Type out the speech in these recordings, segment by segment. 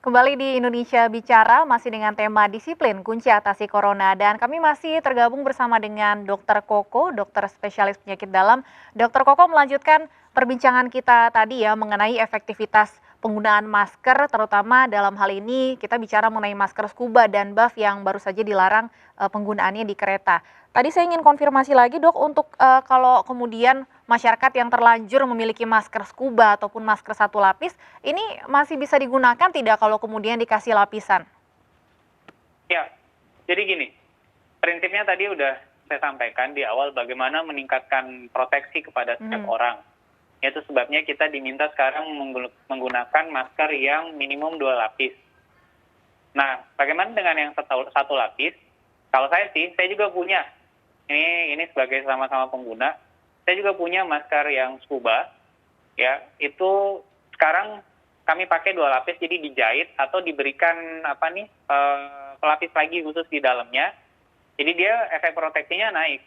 Kembali di Indonesia Bicara, masih dengan tema disiplin kunci atasi corona. Dan kami masih tergabung bersama dengan Dr. Koko, dokter spesialis penyakit dalam. Dr. Koko melanjutkan perbincangan kita tadi ya mengenai efektivitas penggunaan masker, terutama dalam hal ini kita bicara mengenai masker scuba dan buff yang baru saja dilarang penggunaannya di kereta. Tadi saya ingin konfirmasi lagi dok, untuk kalau kemudian masyarakat yang terlanjur memiliki masker scuba ataupun masker satu lapis, ini masih bisa digunakan tidak kalau kemudian dikasih lapisan? Ya, jadi gini, prinsipnya tadi udah saya sampaikan di awal bagaimana meningkatkan proteksi kepada setiap Mhm. orang. Itu sebabnya kita diminta sekarang menggunakan masker yang minimum 2 lapis. Nah, bagaimana dengan yang satu lapis? Kalau saya sih, saya juga punya. Ini sebagai sama-sama pengguna, saya juga punya masker yang scuba. Ya, itu sekarang kami pakai 2 lapis, jadi dijahit atau diberikan pelapis lagi khusus di dalamnya. Jadi dia efek proteksinya naik.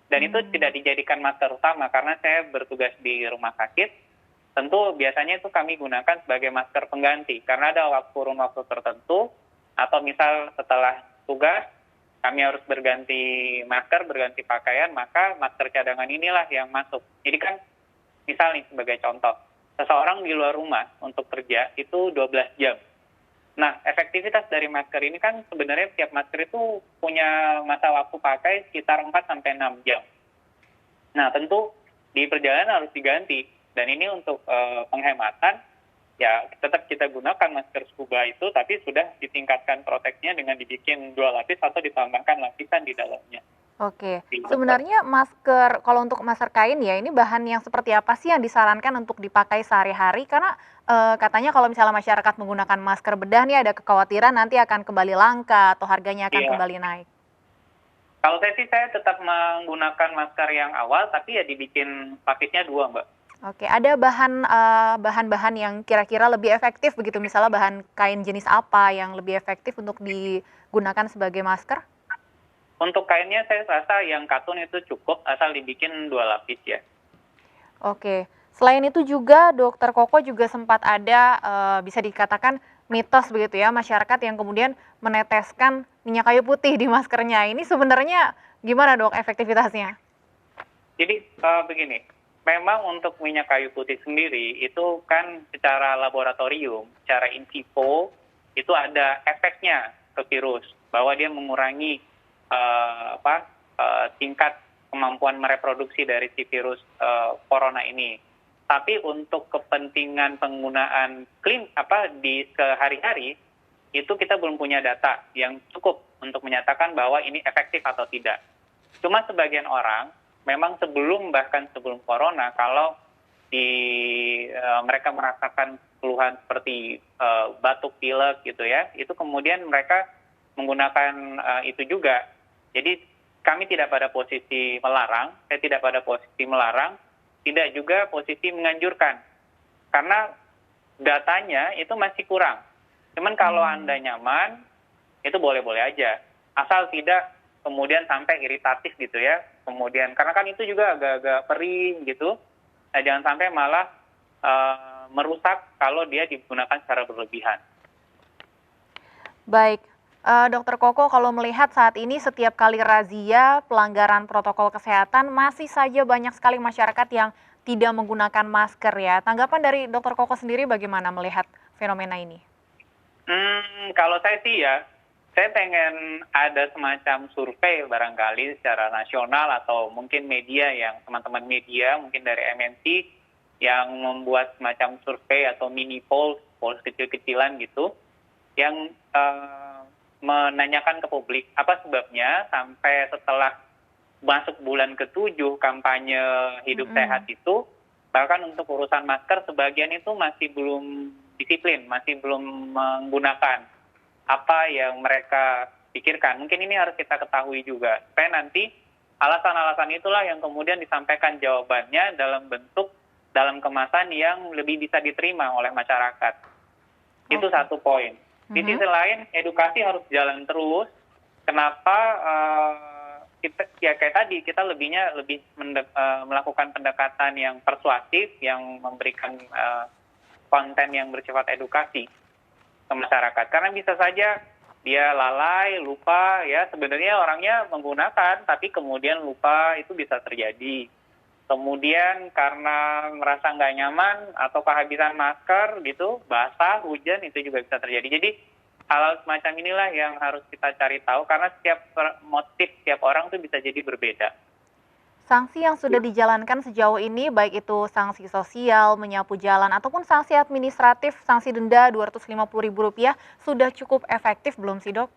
Dan itu tidak dijadikan masker utama karena saya bertugas di rumah sakit. Tentu biasanya itu kami gunakan sebagai masker pengganti karena ada waktu tertentu atau misal setelah tugas kami harus berganti masker, berganti pakaian, maka masker cadangan inilah yang masuk. Jadi kan misal nih sebagai contoh, seseorang di luar rumah untuk kerja itu 12 jam. Nah, efektivitas dari masker ini kan sebenarnya tiap masker itu punya masa waktu pakai sekitar 4 sampai 6 jam. Nah, tentu di perjalanan harus diganti. Dan ini untuk penghematan, ya tetap kita gunakan masker scuba itu, tapi sudah ditingkatkan proteksinya dengan dibikin 2 lapis atau ditambahkan lapisan di dalamnya. Oke, Gitu. sebenarnya masker, kalau untuk masker kain ya, ini bahan yang seperti apa sih yang disarankan untuk dipakai sehari-hari? Karena katanya kalau misalnya masyarakat menggunakan masker bedah nih ada kekhawatiran nanti akan kembali langka atau harganya akan Iya. kembali naik. Kalau saya sih saya tetap menggunakan masker yang awal, tapi ya dibikin lapisnya 2, Mbak. Oke, ada bahan-bahan yang kira-kira lebih efektif begitu, misalnya bahan kain jenis apa yang lebih efektif untuk digunakan sebagai masker? Untuk kainnya saya rasa yang katun itu cukup, asal dibikin 2 lapis ya. Oke, selain itu juga Dokter Koko juga sempat ada, bisa dikatakan mitos begitu ya, masyarakat yang kemudian meneteskan minyak kayu putih di maskernya. Ini sebenarnya gimana Dok efektivitasnya? Jadi begini, memang untuk minyak kayu putih sendiri itu kan secara laboratorium, secara in vivo itu ada efeknya ke virus bahwa dia mengurangi tingkat kemampuan mereproduksi dari si virus corona ini. Tapi untuk kepentingan penggunaan di sehari-hari itu kita belum punya data yang cukup untuk menyatakan bahwa ini efektif atau tidak. Cuma sebagian orang memang bahkan sebelum corona, kalau mereka merasakan keluhan seperti batuk pilek gitu ya, itu kemudian mereka menggunakan itu juga. Jadi kami tidak pada posisi melarang, saya tidak pada posisi melarang, tidak juga posisi menganjurkan. Karena datanya itu masih kurang. Cuman kalau Anda nyaman, itu boleh-boleh aja. Asal tidak kemudian sampai iritatif gitu ya. Kemudian, karena kan itu juga agak-agak perih gitu. Nah, jangan sampai malah merusak kalau dia digunakan secara berlebihan. Baik, Dokter Koko, kalau melihat saat ini setiap kali razia pelanggaran protokol kesehatan masih saja banyak sekali masyarakat yang tidak menggunakan masker ya. Tanggapan dari Dokter Koko sendiri bagaimana melihat fenomena ini? Kalau saya sih ya, saya pengen ada semacam survei barangkali secara nasional atau mungkin media yang teman-teman media mungkin dari MNC yang membuat semacam survei atau mini polls kecil-kecilan gitu yang menanyakan ke publik apa sebabnya sampai setelah masuk bulan ke-7 kampanye hidup sehat itu, bahkan untuk urusan masker sebagian itu masih belum disiplin, masih belum menggunakan apa yang mereka pikirkan. Mungkin ini harus kita ketahui juga, supaya nanti alasan-alasan itulah yang kemudian disampaikan jawabannya dalam kemasan yang lebih bisa diterima oleh masyarakat. Itu Oke. satu poin. Di sisi lain, edukasi harus jalan terus. Kenapa kita ya kayak tadi kita lebih melakukan pendekatan yang persuasif, yang memberikan konten yang bersifat edukasi. ke masyarakat. Karena bisa saja dia lalai, lupa, ya sebenarnya orangnya menggunakan, tapi kemudian lupa, itu bisa terjadi. Kemudian karena merasa nggak nyaman atau kehabisan masker gitu, basah, hujan, itu juga bisa terjadi. Jadi hal semacam inilah yang harus kita cari tahu, karena setiap motif setiap orang tuh bisa jadi berbeda. Sanksi yang sudah dijalankan sejauh ini, baik itu sanksi sosial, menyapu jalan, ataupun sanksi administratif, sanksi denda Rp250.000, sudah cukup efektif belum sih, Dok?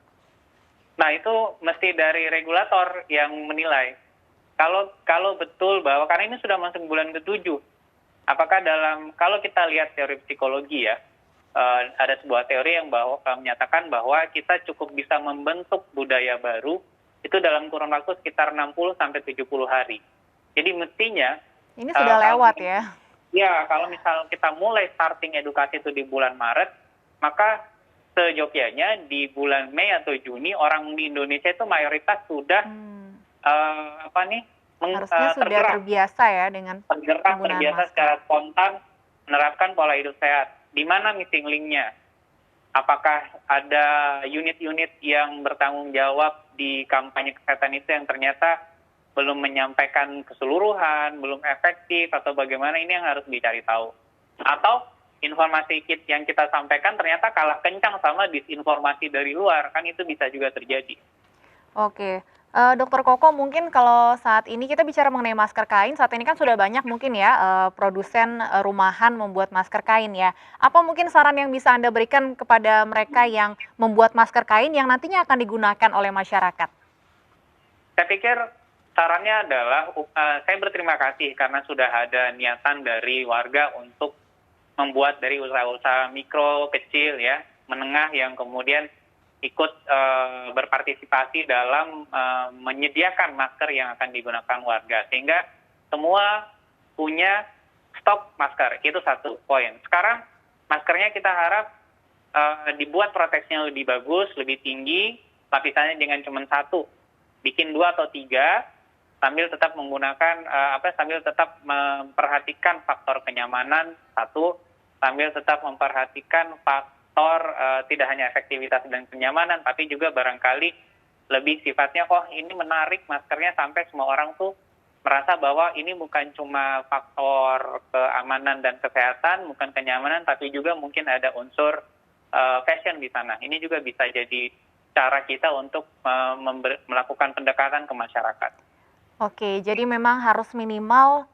Nah, itu mesti dari regulator yang menilai. Kalau betul bahwa, karena ini sudah masuk bulan ke-7, apakah kalau kita lihat teori psikologi ya, ada sebuah teori yang menyatakan bahwa kita cukup bisa membentuk budaya baru itu dalam kurun waktu sekitar 60 sampai 70 hari. Jadi mestinya Ini sudah lewat ya? ya, kalau misal kita mulai starting edukasi itu di bulan Maret, maka seyogyanya di bulan Mei atau Juni orang di Indonesia itu mayoritas sudah Harusnya sudah tergerak, terbiasa ya dengan penggunaan terbiasa masker. secara spontan menerapkan pola hidup sehat. Di mana missing link-nya? Apakah ada unit-unit yang bertanggung jawab di kampanye kesehatan itu yang ternyata belum menyampaikan keseluruhan, belum efektif, atau bagaimana, ini yang harus dicari tahu. Atau informasi yang kita sampaikan ternyata kalah kencang sama disinformasi dari luar, kan itu bisa juga terjadi. Oke, Dokter Koko, mungkin kalau saat ini kita bicara mengenai masker kain, saat ini kan sudah banyak mungkin ya produsen rumahan membuat masker kain ya. Apa mungkin saran yang bisa Anda berikan kepada mereka yang membuat masker kain yang nantinya akan digunakan oleh masyarakat? Saya pikir sarannya adalah, saya berterima kasih karena sudah ada niatan dari warga untuk membuat dari usaha-usaha mikro, kecil ya, menengah yang kemudian ikut berpartisipasi dalam menyediakan masker yang akan digunakan warga. Sehingga semua punya stok masker, itu satu poin. Sekarang maskernya kita harap dibuat proteksinya lebih bagus, lebih tinggi, lapisannya dengan cuma satu. Bikin 2 atau 3, sambil tetap menggunakan, sambil tetap memperhatikan faktor kenyamanan, satu, sambil tetap memperhatikan faktor tidak hanya efektivitas dan kenyamanan, tapi juga barangkali lebih sifatnya, ini menarik maskernya sampai semua orang tuh merasa bahwa ini bukan cuma faktor keamanan dan kesehatan, bukan kenyamanan, tapi juga mungkin ada unsur fashion di sana. Ini juga bisa jadi cara kita untuk melakukan pendekatan ke masyarakat. Oke, jadi memang harus minimal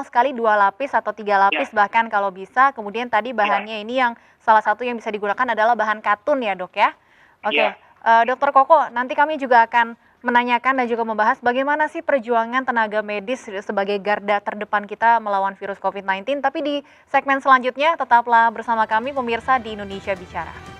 sekali 2 lapis atau 3 lapis bahkan kalau bisa. Kemudian tadi bahannya ini yang salah satu yang bisa digunakan adalah bahan katun ya, Dok ya? Oke, Dokter Koko, nanti kami juga akan menanyakan dan juga membahas bagaimana sih perjuangan tenaga medis sebagai garda terdepan kita melawan virus COVID-19. Tapi di segmen selanjutnya tetaplah bersama kami pemirsa di Indonesia Bicara.